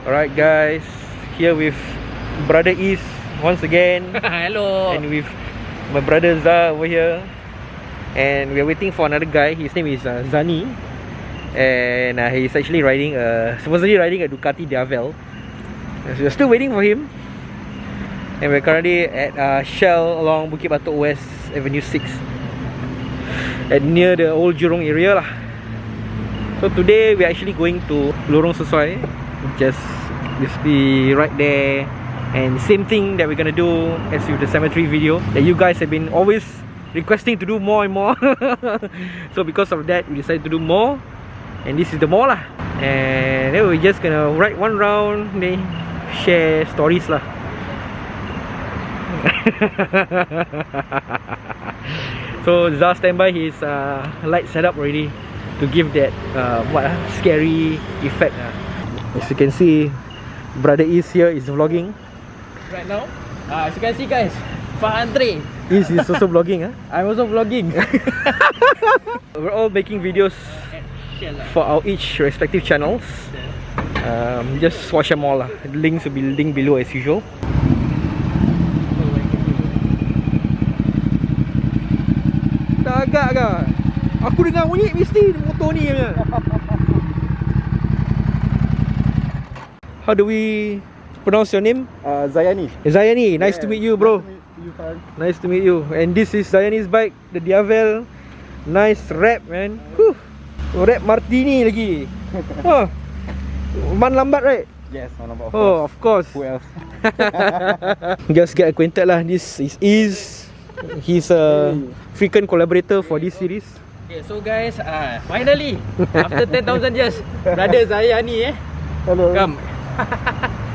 Alright guys, here with brother Is once again. Hello. And with my brother Za over here. And we are waiting for another guy. His name is Zaynay. And he's actually riding supposedly riding a Ducati Diavel. So we're still waiting for him. And we're currently at Shell along Bukit Batok West Avenue 6 at near the old Jurong area lah. So today we're actually going to Lorong Sesuai, just basically right there. And same thing that we're gonna do as with the cemetery video that you guys have been always requesting to do more and more. So because of that, we decided to do more, and this is the more lah. And then we're just gonna ride one round, then share stories lah. So Zah standby his light setup already to give that scary effect. As you can see, brother Is here is vlogging Right now, as you can see guys, Andre Is also vlogging. I'm also vlogging. We're all making videos for our each respective channels. Just watch them all lah. The links will be linked below as usual. Dah agak ke? Aku dengar bunyi mesti motor ni punya. How do we pronounce your name? Zaynay. Zaynay, nice to meet you, bro. Nice to meet you, Nice to meet you. And this is Zaynay's bike, the Diavel. Nice wrap, man. Whew. Wrap martini lagi. Oh. Man lambat, right? Yes, one of Oh, of course. Who else? Just get acquainted lah. This is he's a frequent collaborator for this series. Okay, so guys, finally after 10,000 years, brother Zaynay Hello. come.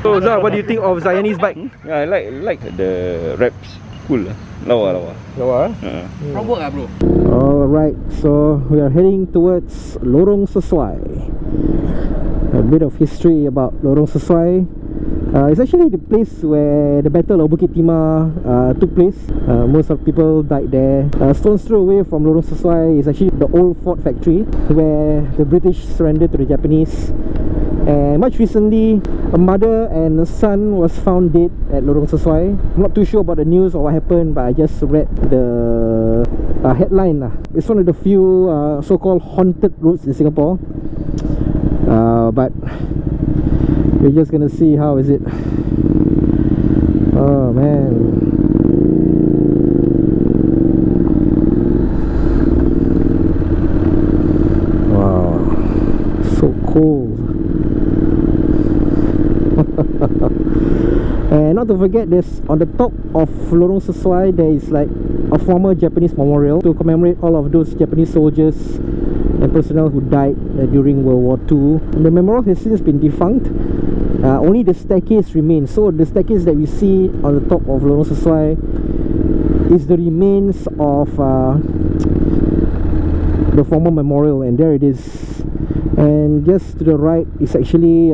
So Zah, what do you think of Zaynay's bike? Yeah, I like the raps. Cool lah. Lawa. Lawa. Robot lah bro. Alright, so we are heading towards Lorong Sesuai. A bit of history about Lorong Sesuai. It's actually the place where the Battle of Bukit Timah took place. Most of people died there. Stone's throw away from Lorong Sesuai is actually the old Ford factory where the British surrendered to the Japanese. And much recently, a mother and a son was found dead at Lorong Sesuai. I'm not too sure about the news or what happened, but I just read the headline. It's one of the few so-called haunted roads in Singapore. But we're just gonna see how is it. Oh man. Wow, so cool. And not to forget, there's on the top of Lorong Sesuai, there is like a former Japanese memorial to commemorate all of those Japanese soldiers and personnel who died during World War II. The memorial has since been defunct. Only the staircase remains. So the staircase that we see on the top of Lorong Sesuai is the remains of the former memorial, and there it is. And just to the right is actually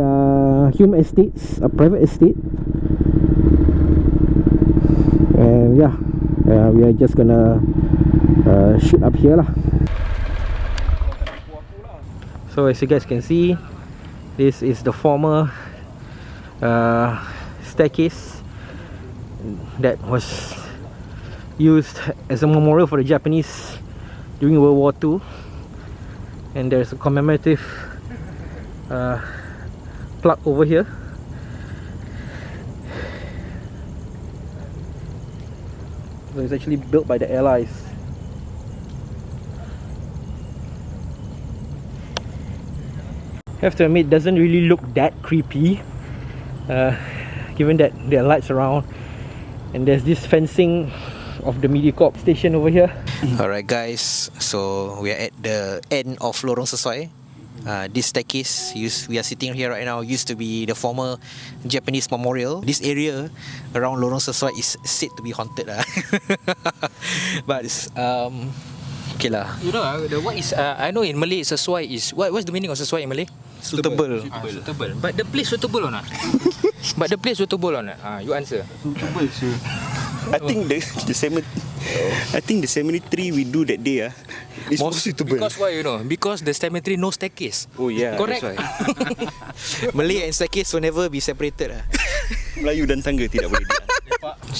Hume Estates, a private estate. And yeah, we are just gonna shoot up here lah. So as you guys can see, this is the former staircase that was used as a memorial for the Japanese during World War II. And there's a commemorative plaque over here. So it's actually built by the Allies. Have to admit, it doesn't really look that creepy, given that there are lights around, and there's this fencing of the Mediacorp station over here. Alright guys, so we are at the end of Lorong Sesuai. This staircase we are sitting here right now used to be the former Japanese memorial. This area around Lorong Sesuai is said to be haunted. But it's okay lah. You know what is I know in Malay Sesuai is what's the meaning of Sesuai in Malay? Suitable. Suitable. But the place suitable or not? But the place suitable or not? You answer. Suitable sure. I think the cemetery we do that day It's more suitable. Because why, you know? Because the cemetery no staircase. Oh yeah, Correct. that's why. Malay and staircase will never be separated lah. Melayu dan tangga tidak boleh dia.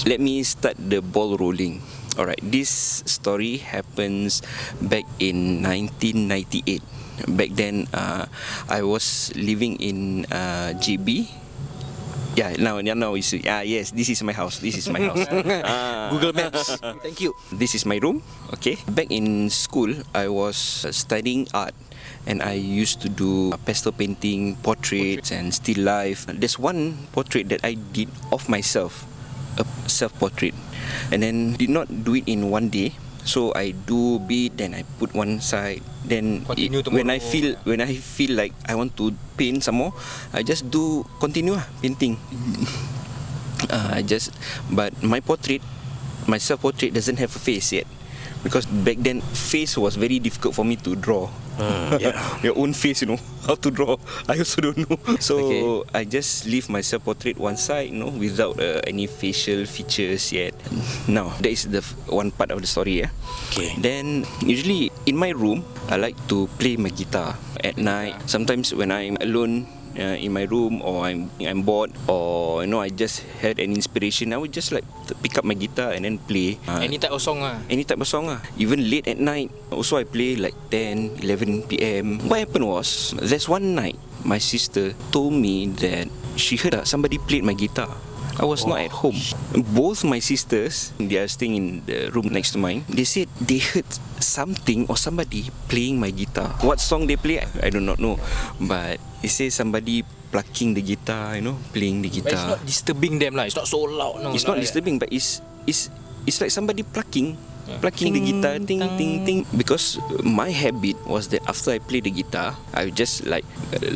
Let me start the ball rolling. Alright, this story happens back in 1998. Back then, I was living in GB. Yeah, now is yes. This is my house. This is my house. Google Maps. Thank you. This is my room. Okay. Back in school, I was studying art, and I used to do pastel painting, portraits, and still life. There's one portrait that I did of myself, a self-portrait, and then did not do it in one day. So I do a bit, then I put one side. Then when I feel like I want to paint some more, I just do continue painting. But my self-portrait doesn't have a face yet, because back then face was very difficult for me to draw. Your own face, you know, how to draw, I also don't know. So I just leave my self-portrait one side, you know, without any facial features yet. Now that is the one part of the story. Okay. Then usually in my room, I like to play my guitar at night. Sometimes when I'm alone in my room, or I'm bored, or you know, I just had an inspiration, I would just like to pick up my guitar and then play Any type of song lah. any type of song. Even late at night also I play like 10, 11 PM. What happened was, there's one night my sister told me that she heard somebody played my guitar. I was not at home. Both my sisters, they are staying in the room next to mine. They said they heard something or somebody playing my guitar. What song they play, I do not know. But they say somebody plucking the guitar, you know, playing the But it's guitar. not disturbing them lah. It's not so loud. No, It's not disturbing, but it's like somebody plucking the guitar, ting ting ting. Because my habit was that after I play the guitar, I would just like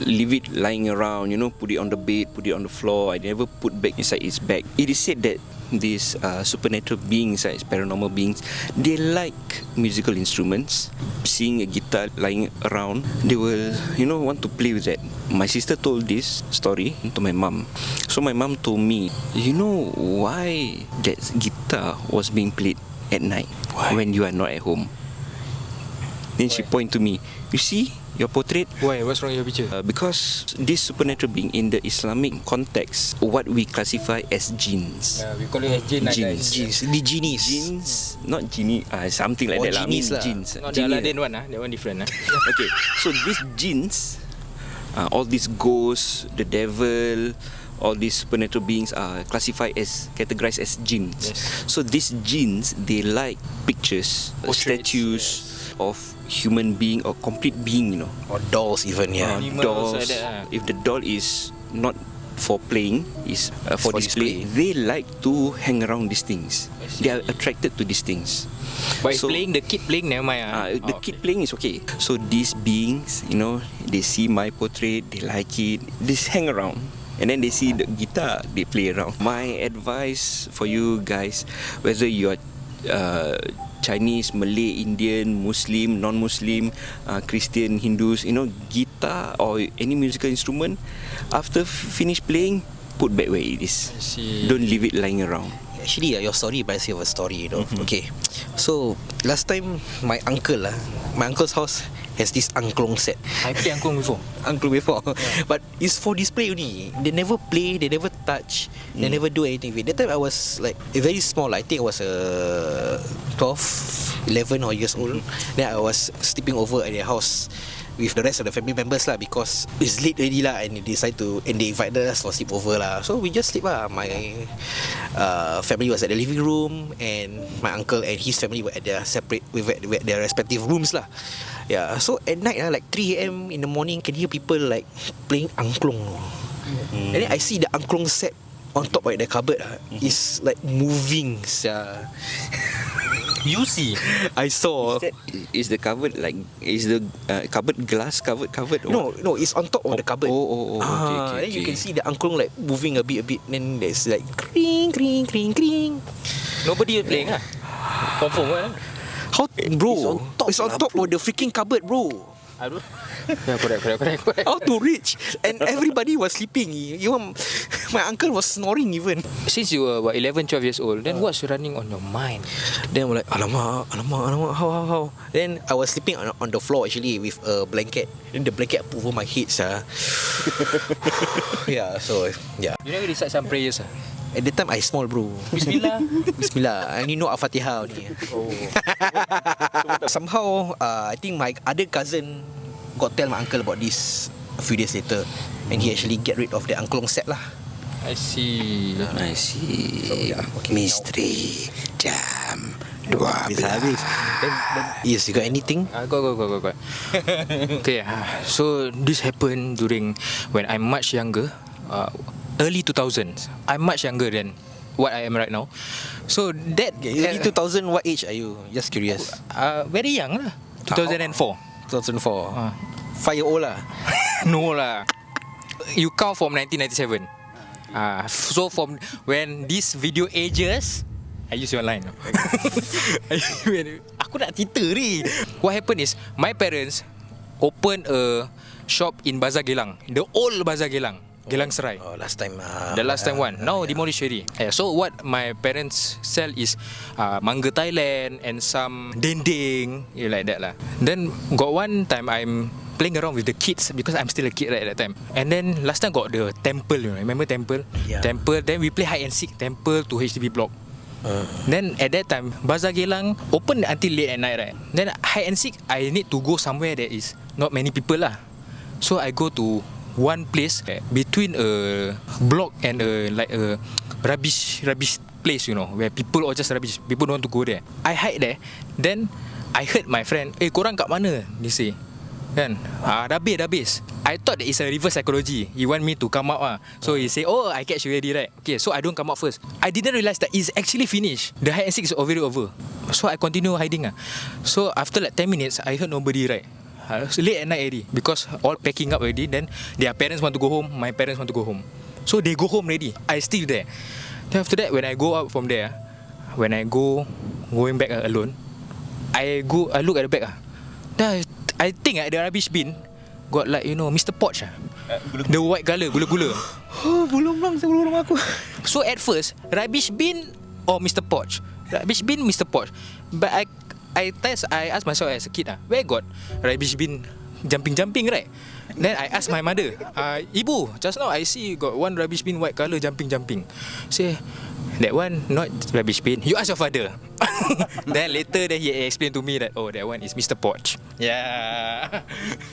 leave it lying around, you know, put it on the bed, put it on the floor. I never put back inside its bag. It is said that these supernatural beings, paranormal beings, they like musical instruments. Seeing a guitar lying around, they will, you know, want to play with that. My sister told this story to my mom. So my mom told me, you know why that guitar was being played at night when you are not at home? Then she point to me, you see your portrait? Why? What's wrong with your picture? Because this supernatural being in the Islamic context, what we classify as jinns. We call it as jinn. The genies. Jinns, not genie, something like Oh, that lah. genies lah. Jinns. Not the Aladdin one that one different Okay, so these jinns, all these ghosts, the devil, all these supernatural beings are classified as, categorized as jinns. Yes. So these jinns, they like pictures, statues of human being or complete being, you know. Or dolls even, yeah. Animals Dolls. like that, If the doll is not for playing, is for For display, display. they like to hang around these things. I see. They are attracted to these things. But So- playing, the kid playing, never mind. The kid playing is okay. So these beings, you know, they see my portrait, they like it, they hang around. And then they see the guitar, they play around. My advice for you guys, whether you are Chinese, Malay, Indian, Muslim, non-Muslim, Christian, Hindus, you know, guitar or any musical instrument, after finish playing, put back where it is. I see. Don't leave it lying around. Actually, your story reminds me of a story, you know. Okay, so last time my uncle's house has this angklung set. I play angklung before. Angklung before, but it's for display only. They never play, they never touch, they never do anything with it. That time I was like very small. I think I was 12, 11 or years old. Then I was sleeping over at their house with the rest of the family members lah, because it's late already lah, and they invited us for sleepover lah. So we just sleep lah. My family was at the living room, and my uncle and his family were at their their respective rooms lah. Yeah. So at night like 3 AM in the morning, can hear people like playing angklung. And then I see the angklung set on top of the cupboard is like moving. You see? I saw. Is the cupboard like, is the cupboard glass covered? Or No, it's on top of the cupboard. Okay. Then you can see the angklung like moving a bit. Then there's like kring, kring, kring, kring. Nobody playing lah. Confirm kan? How, bro? It's on top of the freaking cupboard, bro. I don't. Yeah, correct. How to reach? And everybody was sleeping. Even my uncle was snoring even. Since you were what, 11, 12 years old, then what's running on your mind? Then I'm like, alamak, how? Then I was sleeping on the floor actually with a blanket. Then the blanket over my head, yeah, so yeah. You never recite some prayers? At that time I small, bro. Bismillah. Bismillah. I only know Al-Fatihah only. Somehow, I think my other cousin got tell my uncle about this a few days later, and he actually get rid of the angklung set lah. I see. So yeah, okay. Misteri jam 12. Habis. Then, yes, you got anything? Go. Okay, so this happened during when I'm much younger, early 2000s. I'm much younger than what I am right now. So that Early 2000, what age are you? Just curious. very young lah. 2004. 2004. 5-year-old lah. No lah. You count from 1997. So from when this video ages, I use your line. Aku nak cerita ni. What happened is my parents opened a shop in Bazar Gelang, the old Bazar Gelang, Gelang Serai. Oh, last time. The last time one. Now demolished already. So what my parents sell is mangga Thailand and some dendeng, like that lah. Then got one time I'm playing around with the kids because I'm still a kid right at that time. And then last time got the temple, you know, remember temple? Yeah. Temple. Then we play hide and seek temple to HDB block. Then at that time Bazar Gelang open until late at night, right? Then hide and seek I need to go somewhere that is not many people lah. So I go to one place between a block and a rubbish place, you know, where people all just rubbish. People don't want to go there. I hide there. Then I heard my friend, korang kat mana? They say. Kan? Dah habis. I thought that it's a reverse psychology. He want me to come out So he say, I catch you already, right? Okay, so I don't come out first. I didn't realise that it's actually finished. The hide and seek is already over. So I continue hiding So after like 10 minutes, I heard nobody, right? So late at night already, because all packing up already. Then their parents want to go home, my parents want to go home. So they go home already. I still there. Then after that, when I go out from there, when I going back alone, I look at the back. Then I think the rubbish bin got like, you know, Mr. Poch the white colour, gula-gula. Belum rumah aku. So at first, rubbish bin or Mr. Poch? Rubbish bin, Mr. Poch. But I asked myself as a kid, where got rubbish bin jumping, right? Then I asked my mother, Ibu, just now I see got one rubbish bin white colour jumping. Say, that one not rubbish bin. You ask your father. Then later he explained to me that that one is Mr. Poch. Yeah.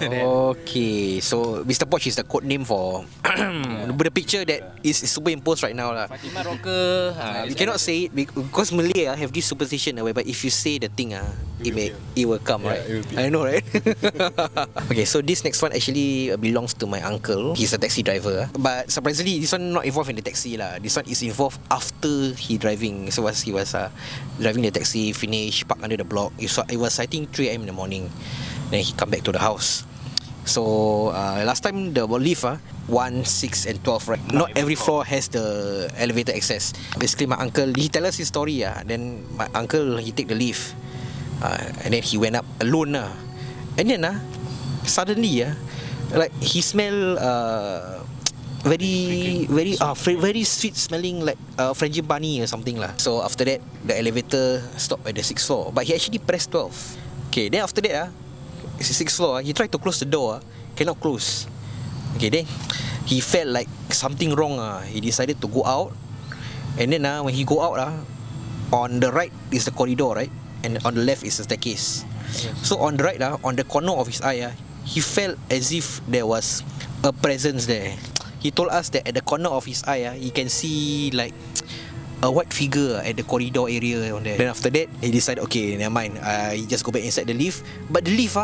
Okay, so Mr. Poch is the code name for the picture that is superimposed right now lah. Fatimah Rocker. You cannot say it because Malay have this superstition whereby if you say the thing it will come, right? I know, right? Okay, so this next one actually belongs to my uncle. He's a taxi driver, but surprisingly this one not involved in the taxi lah. This one is involved after he driving. So he was driving the taxi, finish, park under the block. It was I think 3 AM in the morning. Then he come back to the house. So last time the lift 1, 6 and 12, right? Not every floor has the elevator access. Basically my uncle, he tell us his story. Then my uncle, he take the lift, and then he went up alone and then suddenly like he smell very sweet smelling, like frangipani or something lah. So after that the elevator stopped at the 6th floor, but he actually pressed 12. Okay, then after that it's the 6th floor, he tried to close the door, cannot close. Okay, then he felt like something wrong. He decided to go out, and then when he go out on the right is the corridor, right, and on the left is the staircase. So on the right on the corner of his eye he felt as if there was a presence there. He told us that at the corner of his eye he can see like a white figure at the corridor area on there. Then after that he decided, okay, never mind, he just go back inside the lift. But the lift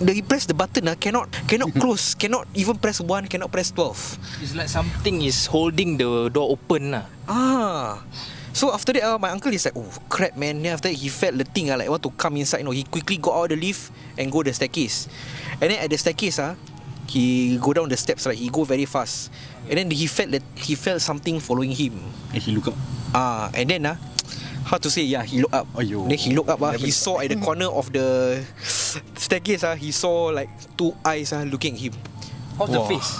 he press the button cannot close, cannot even press 1, cannot press 12. It's like something is holding the door open So after that my uncle is like, oh crap, man. Then after that he felt the thing like want to come inside. He quickly got out of the lift and go the staircase. And then at the staircase he go down the steps, right? He go very fast. And then he felt something following him. And he look up. And then he look up. Aiyo. Then he look up. He saw at the corner of the staircase, he saw like two eyes looking at him. How's the Wah. face?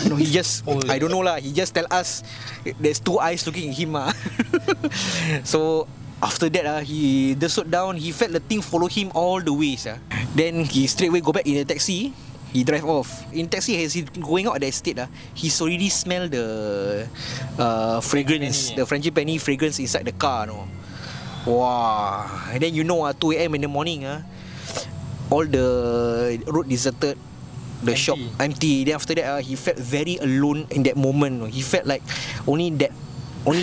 No, he just I don't know lah. He just tell us there's two eyes looking at him. So after that, he just slowed down. He felt the thing follow him all the ways. Then he straight away go back in the taxi. He drive off. In taxi, as he going out at the estate, he's already smell the fragrance, the frangipani fragrance inside the car. No, wow. And then 2 a.m. in the morning, all the road deserted. The shop empty. Then after that, he felt very alone in that moment. He felt like only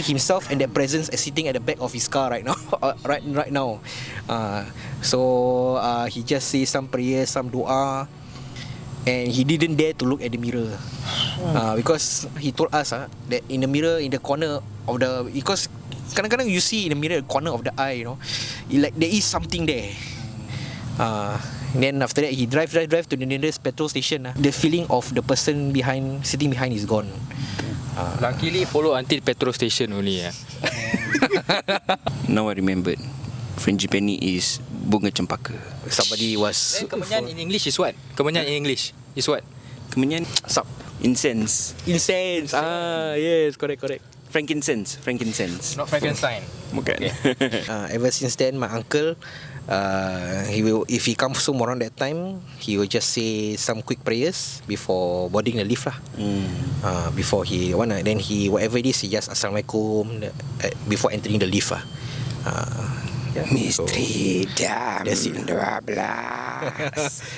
himself and that presence is sitting at the back of his car right now. right now. So he just say some prayers, some dua, and he didn't dare to look at the mirror because he told us that in the mirror, in the corner of the, because kadang-kadang you see in the mirror, the corner of the eye, like there is something there. Then after that, he drive to the nearest petrol station. The feeling of the person sitting behind is gone. Luckily follow until petrol station only. Now I remembered. Frangipani is bunga cempaka. Somebody was. Kemenyan in English is what? Kemenyan in English is what? Kemenyan incense. Incense. Yes, correct. Frankincense. Not Frankenstein. Bukan. Ever since then, my uncle, he will, if he comes home around that time, he will just say some quick prayers before boarding the lift before he then he, whatever it is, he just Assalamualaikum before entering the lift Misteri jam 12.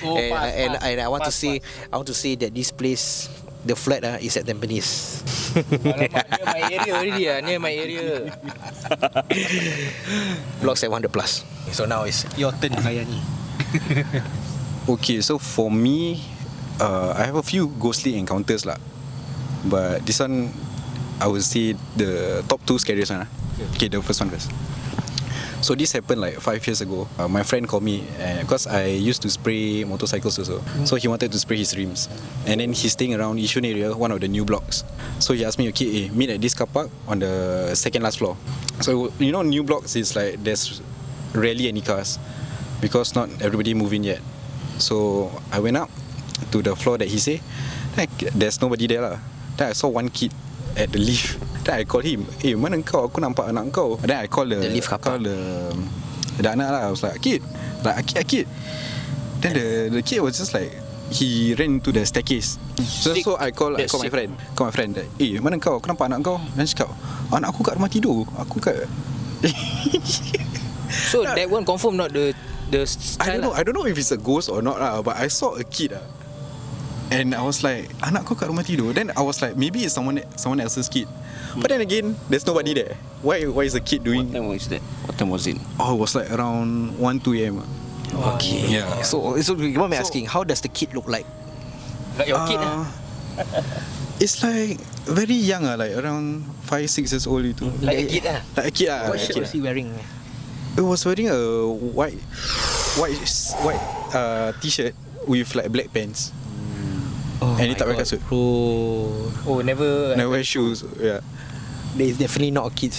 And I want to say that this place, the flat is at Tampines. Near my area. Block 700 plus. So now it's your turn, Kayani. Okay, so for me, I have a few ghostly encounters lah. But this one, I would say the top 2 scariest one. Okay, the first one first. So this happened like 5 years ago. My friend called me because I used to spray motorcycles also. So he wanted to spray his rims. And then he's staying around Yishun area, one of the new blocks. So he asked me, okay, meet at this car park on the second last floor. So new blocks is like there's rarely any cars because not everybody moving yet. So I went up to the floor that he say. There's nobody there lah. Then I saw one kid at the lift. Then I call him, mana kau? Aku nampak anak kau. Then I call the lift couple. The anak lah. I was like, kid. Like, kid. Then the kid was just like, he ran into the staircase. So I call my friend. That, mana kau? Aku nampak anak kau. Then cakap, anak aku kat rumah tidur. Aku kat. So that one confirm not the child. I don't know if it's a ghost or not lah. But I saw a kid and I was like, anak kau kat rumah tidur. Then I was like, maybe it's someone else's kid. But then again, there's nobody there. Why is the kid doing? What time was that? What time was it? Oh, it was like around 1-2 a.m. Okay. Yeah. So you want me asking, how does the kid look like? Like your kid It's like very young like around 5-6 years old itu. Like a kid Like a kid What shirt was he wearing? It was wearing a white t-shirt with like black pants. And he tak pakai kasut. Never Never wear shoes. Yeah. There is definitely not a kid,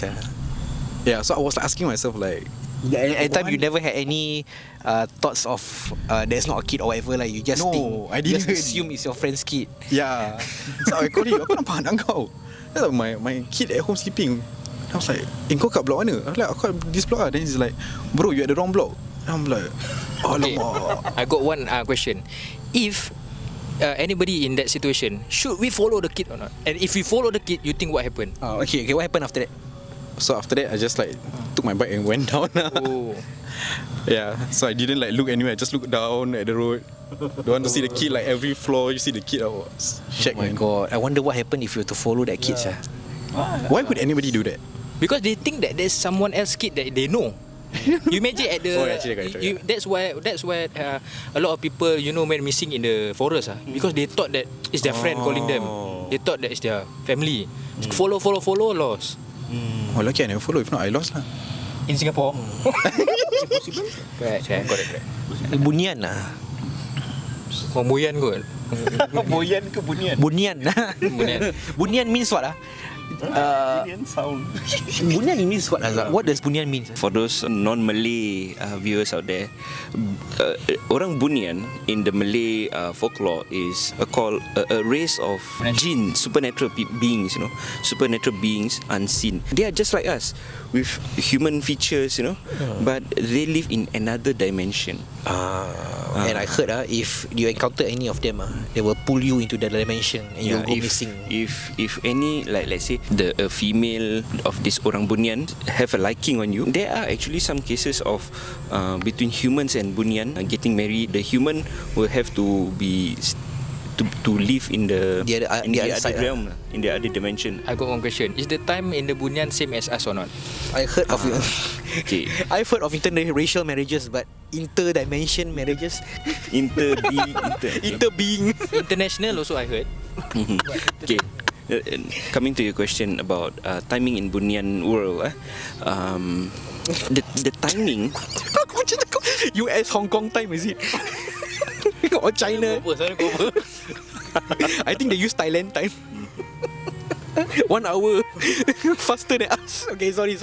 Yeah, so I was like asking myself like, at the time you never had any thoughts of there's not a kid or whatever, like you just No, think, I didn't. just assume it's your friend's kid. yeah. So I called him, aku nampak anak kau. Then my kid at home sleeping. I was like, kau kat block mana? I was like, aku kat this block lah. Then he's like, bro, you at the wrong block. And I'm like, alamak. I got one question. If anybody in that situation, should we follow the kid or not? And if we follow the kid, you think what happened? Okay, what happened after that? So after that, I just like took my bike and went down. Yeah, so I didn't like look anywhere. I just looked down at the road. Don't want to see the kid, like every floor you see the kid. I was Oh shack, my man. god, I wonder what happened if you were to follow that kid. Why would anybody do that? Because they think that there's someone else kid that they know. You imagine at the actually, correct. that's why a lot of people went missing in the forest because they thought that it's their friend calling them. They thought that it's their family. Follow, lost. Oh, lucky I never follow. If not, I lost lah. In Singapore. Correct. Bunian lah. Buyan kot. Boyan ke Bunian? Bunian. Bunian means what sound. Bunyan means what, Azhar? What does bunyan mean? For those non-Malay viewers out there, orang Bunyan in the Malay folklore is called a race of jinn, supernatural beings, you know, supernatural beings unseen. They are just like us, with human features, you know, but they live in another dimension. And I heard if you encounter any of them, they will pull you into the dimension and you'll go missing. If any, like let's say the female of this orang Bunyan have a liking on you, there are actually some cases of between humans and Bunyan getting married. The human will have to be to live in the other side, realm, in the other dimension. I got one question. Is the time in the Bunyan same as us or not? I heard of Okay. I've heard of interracial marriages, but interdimension marriages, interbeing. International also I heard. Okay. Coming to your question about timing in Bunyan world, the timing. US Hong Kong time, is it? Or China? I think they use Thailand time. 1 hour faster than us. Okay, sorry.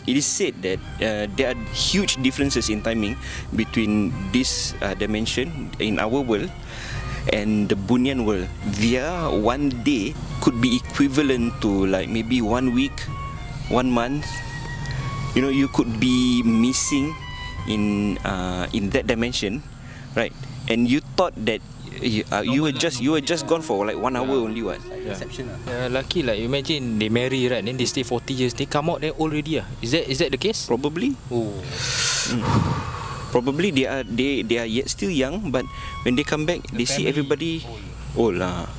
It is said that there are huge differences in timing between this dimension in our world and the Bunyan world. Their one day could be equivalent to like maybe 1 week, 1 month. You know, you could be missing in that dimension, right? And you thought that you were just gone for like 1 hour only, what? Lucky like imagine they marry, right? Then they stay 40 years. They come out then already. Is that the case? Probably. Oh. Probably they are yet still young, but when they come back, they see everybody old lah.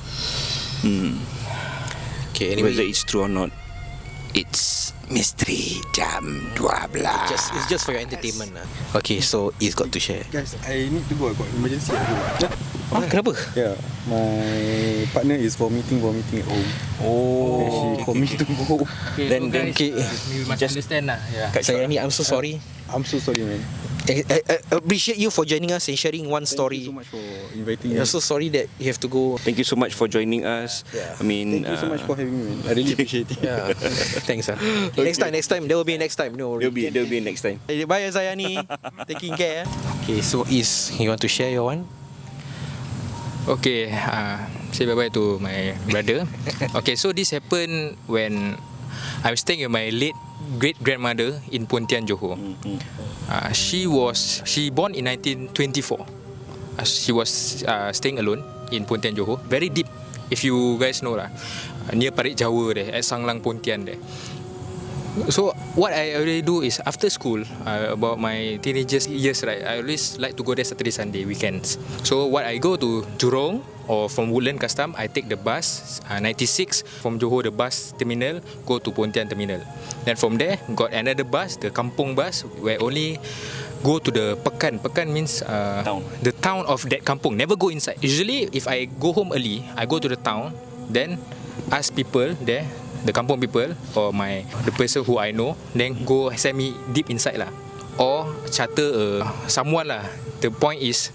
Okay, anyway, Whether it's true or not, it's mystery jam 12. it's just for your entertainment. Okay, so it's got to share. Guys, I need to go. I got emergency at home. Kenapa? Yeah, my partner is vomiting at home. And she told me to go. Then you must understand lah. Yeah. Zaynay, I'm so sorry. I'm so sorry, man. I appreciate you for joining us and sharing one story. Thank you so much for inviting I'm me. so sorry that you have to go. Thank you so much for joining us. Yeah. I mean, Thank you so much for having me, man. I really appreciate it. Yeah, thanks. Next time, there will be a next time. No, there'll be next time. bye, Zaynay. Taking care. Okay, so you want to share your one? Okay, say bye-bye to my brother. Okay, so this happened when I was staying with my late great-grandmother in Pontian, Johor. She born in 1924. She was staying alone in Pontian, Johor. Very deep, if you guys know lah. Near Parit Jawa there, at Sanglang Pontian there. So what I already do is after school, about my teenagers years, right, I always like to go there Saturday, Sunday, weekends. So what I go to Jurong or from Woodland Custom, I take the bus 96 from Johor, the bus terminal, go to Pontian terminal. Then from there got another bus, the kampung bus, where only go to the Pekan. Pekan means the town of that kampung. Never go inside. Usually if I go home early, I go to the town, then ask people there, the kampung people or the person who I know, then go send me deep inside lah, or charter someone lah. The point is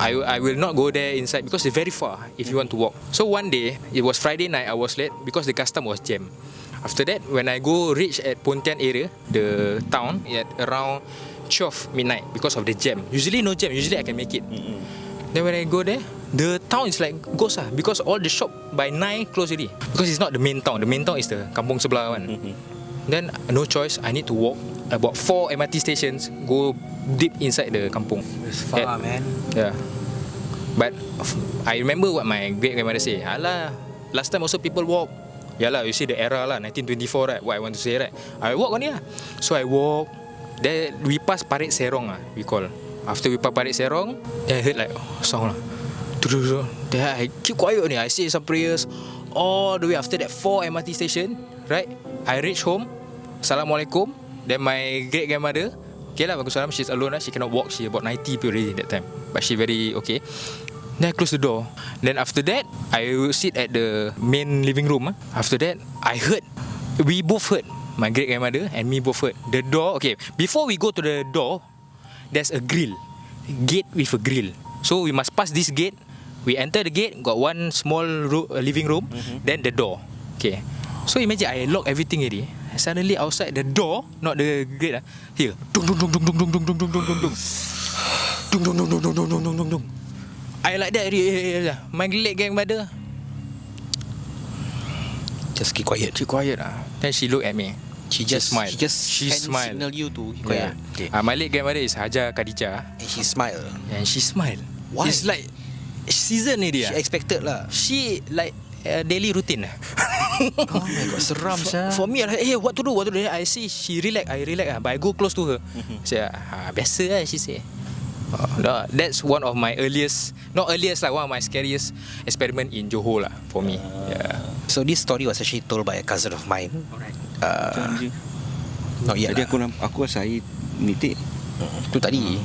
I will not go there inside because it's very far if you want to walk. So one day, it was Friday night, I was late because the custom was jammed. After that, when I reach at Pontian area, the town, at around 12 midnight because of the jam. Usually no jam, usually I can make it. Then when I go there, the town is like ghost lah, because all the shop by 9 close already. Because it's not the main town. The main town is the kampung sebelah one. Then no choice, I need to walk about 4 MRT stations, go deep inside the kampung. It's far, man. Yeah. But I remember what my great-grandmother say. Alah, last time also people walk. Yalah, you see the era lah, 1924, right? What I want to say, right? I walk only lah. So I walk. Then we pass Parit Serong lah, we call. After we pass Parit Serong, then I heard like sound lah. Then I keep quiet only. I say some prayers. All the way after that 4 MRT station, right? I reach home. Assalamualaikum. Then my great-grandmother, okay lah, Waalaikumsalam, she's alone lah. She cannot walk. She about 90 already that time, but she very okay. Then I close the door. Then after that, I will sit at the main living room. After that, we both heard, my great-grandmother and me both heard the door. Okay, before we go to the door, there's a gate with a grill. So we must pass this gate. We enter the gate, got one small living room, then the door. Okay. So imagine I lock everything already. Suddenly outside the door, not the gate here. Dung dung dung dung dung dung dung dung dung dung dung dung. Dung dung dung dung dung dung dung dung dung dung. I like that already. My leg getting better. Just keep quiet. Keep quiet Then she look at me. She just smile. She She smile. signal you to keep quiet. Okay. My late grandmother is Haja Khadijah. And she smile. And she smile. Why? It's like season ni dia. She expected lah. She like daily routine. Oh my god, seram sah. For me, like, hey, what to do? Then I see she relax. I relax but I go close to her. Say, biasa lah, she say. No, that's one of my earliest, not earliest, like one of my scariest experiment in Johor lah for me. Yeah. So this story was actually told by a cousin of mine. Alright. Not yet. Tadi aku rasa air nitik. Tu tadi.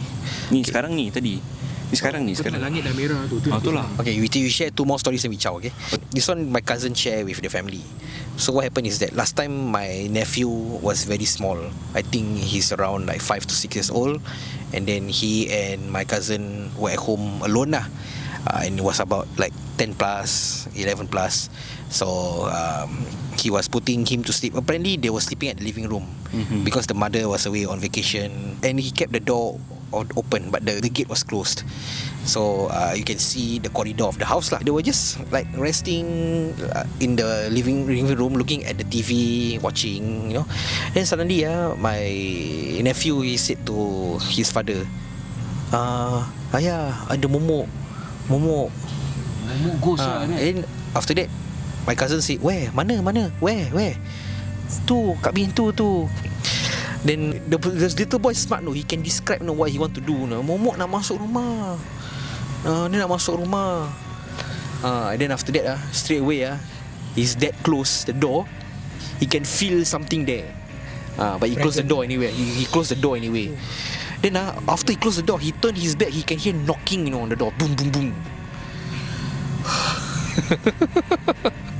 Ni sekarang ni tadi. Ni sekarang ni sekarang. Langit dah merah tu. Itulah. Okay, we share 2 more stories and we chow, okay? This one my cousin share with the family. So what happened is that last time my nephew was very small. I think he's around like 5 to 6 years old. And then he and my cousin were at home alone lah. And it was about like 10 plus, 11 plus. So he was putting him to sleep. Apparently they were sleeping at the living room because the mother was away on vacation. And he kept the door open, but the gate was closed. So you can see the corridor of the house lah. They were just like resting in the living room, looking at the TV, watching, you know. Then suddenly my nephew, he said to his father, ayah, ada momok ghost and after that my cousin said, where, mana, where tu kat pintu tu. Then the little boy smart, no, he can describe what he want to do. Momok nak masuk rumah. Dia nak masuk rumah. And then after that straight away he's that close the door. He can feel something there. But he closed the door anyway. He closed the door anyway. Then after he closed the door, he turned his back. He can hear knocking, on the door. Boom, boom, boom.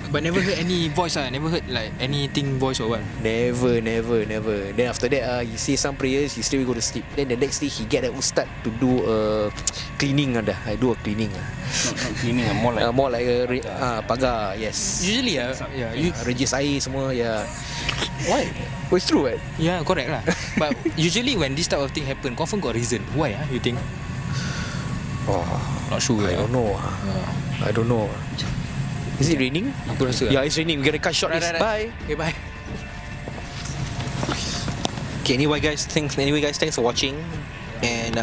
But never heard any voice never heard like anything voice or what? Never. Then after that he say some prayers, he straight go to sleep. Then the next day he get a ustad to do a cleaning I do a cleaning. Not cleaning, more like a pagar, yes. Usually regis air semua, yeah. Why? Oh, it's true, right? yeah, correct lah. But usually when this type of thing happen, confirm got reason. Why you think? Oh, Not sure. I don't know. I don't know. Is it raining? Aku rasa. Yeah, it's raining. We gotta cut short this. Bye. Okay, bye. Okay, anyway guys, thanks for watching. And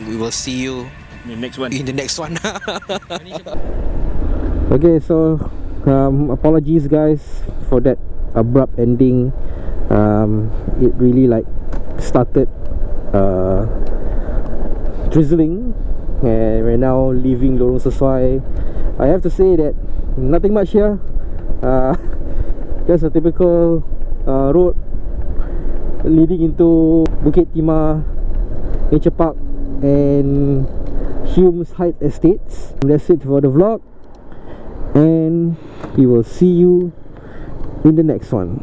we will see you The next one. in the next one. Okay, so apologies guys for that abrupt ending. It really like started drizzling, and we're now leaving Lorong Sesuai. I have to say that nothing much here. Just a typical road leading into Bukit Timah Nature Park and Hume's Heights Estates. That's it for the vlog, and we will see you in the next one.